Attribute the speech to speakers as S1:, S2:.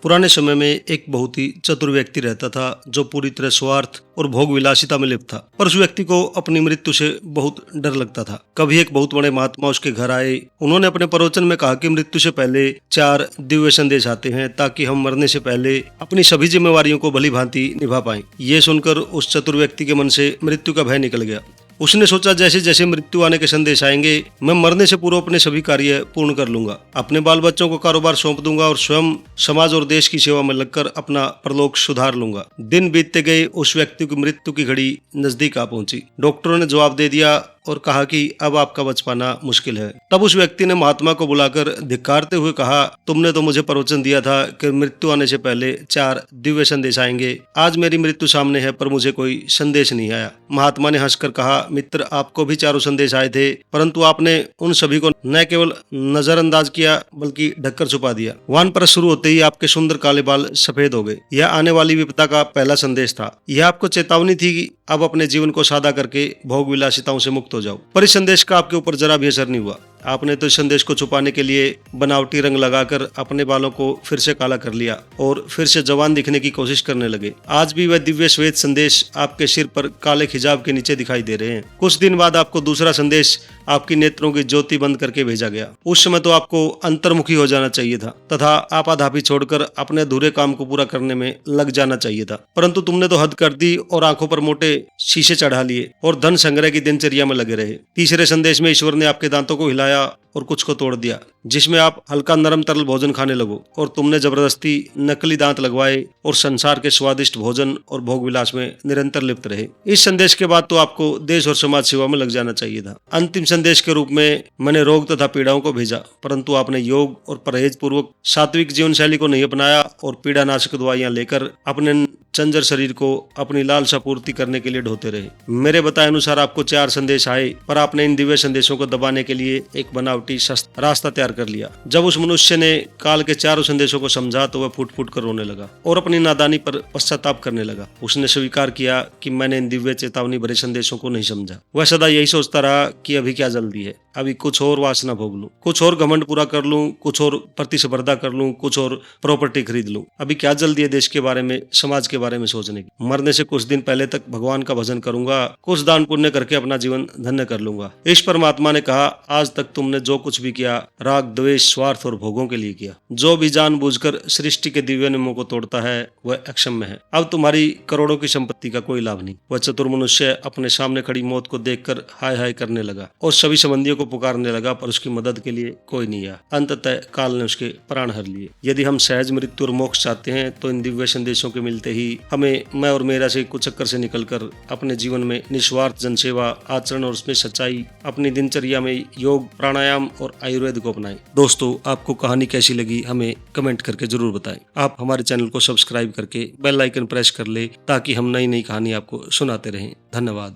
S1: पुराने समय में एक बहुत ही चतुर व्यक्ति रहता था जो पूरी तरह स्वार्थ और भोग विलासिता में लिप्त था। पर उस व्यक्ति को अपनी मृत्यु से बहुत डर लगता था। कभी एक बहुत बड़े महात्मा उसके घर आए। उन्होंने अपने प्रवचन में कहा कि मृत्यु से पहले 4 दिव्य संदेश आते हैं ताकि हम मरने से पहले अपनी सभी जिम्मेवारियों को भली भांति निभा पाएं। ये सुनकर उस चतुर व्यक्ति के मन से मृत्यु का भय निकल गया। उसने सोचा जैसे जैसे मृत्यु आने के संदेश आएंगे मैं मरने से पूर्व अपने सभी कार्य पूर्ण कर लूंगा, अपने बाल बच्चों को कारोबार सौंप दूंगा और स्वयं समाज और देश की सेवा में लगकर अपना परलोक सुधार लूंगा। दिन बीतते गए, उस व्यक्ति की मृत्यु की घड़ी नजदीक आ पहुंची। डॉक्टरों ने जवाब दे दिया और कहा कि अब आपका बच पाना मुश्किल है। तब उस व्यक्ति ने महात्मा को बुलाकर धिक्कारते हुए कहा, तुमने तो मुझे प्रवचन दिया था कि मृत्यु आने से पहले 4 दिव्य संदेश आएंगे। आज मेरी मृत्यु सामने है पर मुझे कोई संदेश नहीं आया। महात्मा ने हंसकर कहा, मित्र, आपको भी 4 संदेश आए थे, परंतु आपने उन सभी को न केवल नजरअंदाज किया बल्कि ढककर छुपा दिया। वानप्रस्थ शुरू होते ही आपके सुंदर काले बाल सफेद हो गए। यह आने वाली विपदा का पहला संदेश था। यह आपको चेतावनी थी कि अब अपने जीवन को सादा करके भोग विलासिताओं से मुक्त हो जाओ। पर इस संदेश का आपके ऊपर जरा भी असर नहीं हुआ। आपने तो इस संदेश को छुपाने के लिए बनावटी रंग लगाकर अपने बालों को फिर से काला कर लिया और फिर से जवान दिखने की कोशिश करने लगे। आज भी वह दिव्य श्वेत संदेश आपके सिर पर काले खिजाब के नीचे दिखाई दे रहे हैं। कुछ दिन बाद आपको दूसरा संदेश आपकी नेत्रों की ज्योति बंद करके भेजा गया। उस समय तो आपको अंतर्मुखी हो जाना चाहिए था तथा आपाधापी छोड़कर अपने अधूरे काम को पूरा करने में लग जाना चाहिए था, परंतु तुमने तो हद कर दी और आंखों पर मोटे शीशे चढ़ा लिए और धन संग्रह की दिनचर्या में लगे रहे। तीसरे संदेश में ईश्वर ने आपके दांतों को हिलाया और कुछ को तोड़ दिया, जिसमें आप हल्का नरम तरल भोजन खाने लगो और तुमने जबरदस्ती नकली दांत लगवाए और संसार के स्वादिष्ट भोजन और भोग विलास में निरंतर लिप्त रहे। इस संदेश के बाद तो आपको देश और समाज सेवा में लग जाना चाहिए था। अंतिम संदेश के रूप में मैंने रोग तथा पीड़ाओं को भेजा, परंतु आपने योग और परहेज पूर्वक सात्विक जीवन शैली को नहीं अपनाया और पीड़ानाशक दवाइयां लेकर अपने चंजर शरीर को अपनी लालसा पूर्ति करने के लिए ढोते रहे। मेरे बताए अनुसार आपको 4 संदेश आए, पर आपने इन दिव्य संदेशों को दबाने के लिए एक बनावटी रास्ता तैयार कर लिया। जब उस मनुष्य ने काल के 4 संदेशों को समझा तो वह फूट फूट कर रोने लगा और अपनी नादानी पर पश्चाताप करने लगा। उसने स्वीकार किया कि मैंने इन दिव्य चेतावनी भरे संदेशों को नहीं समझा। वह सदा यही सोचता रहा कि अभी क्या जल्दी है, अभी कुछ और वासना भोग लूं, कुछ और घमंड पूरा कर लूं, कुछ और प्रतिस्पर्धा कर लूं, कुछ और प्रॉपर्टी खरीद लूं। अभी क्या जल्दी है देश के बारे में, समाज के बारे में सोचने की। मरने से कुछ दिन पहले तक भगवान का भजन करूंगा, कुछ दान पुण्य करके अपना जीवन धन्य कर लूंगा। इस परमात्मा ने कहा, आज तक तुमने जो कुछ भी किया राग, द्वेष, स्वार्थ और भोगों के लिए किया। जो भी जानबूझकर सृष्टि के दिव्य नियमों को तोड़ता है वह अक्षम्य है। अब तुम्हारी करोड़ों की संपत्ति का कोई लाभ नहीं। वह चतुर मनुष्य अपने सामने खड़ी मौत को देखकर हाय हाय करने लगा और सभी संबंधियों को पुकारने लगा, पर उसकी मदद के लिए कोई नहीं आया। अंततः काल ने उसके प्राण हर लिए। यदि हम सहज मृत्यु और मोक्ष चाहते हैं तो इन दिव्य संदेशों के मिलते ही हमें मैं और मेरा से कुचक्कर से निकलकर अपने जीवन में निस्वार्थ जनसेवा, आचरण और उसमें सच्चाई, अपनी दिनचर्या में योग, प्राणायाम और आयुर्वेद को अपनाएं। दोस्तों, आपको कहानी कैसी लगी हमें कमेंट करके जरूर बताएं। आप हमारे चैनल को सब्सक्राइब करके बेल आइकन प्रेस कर ले ताकि हम नई नई कहानी आपको सुनाते रहें। धन्यवाद।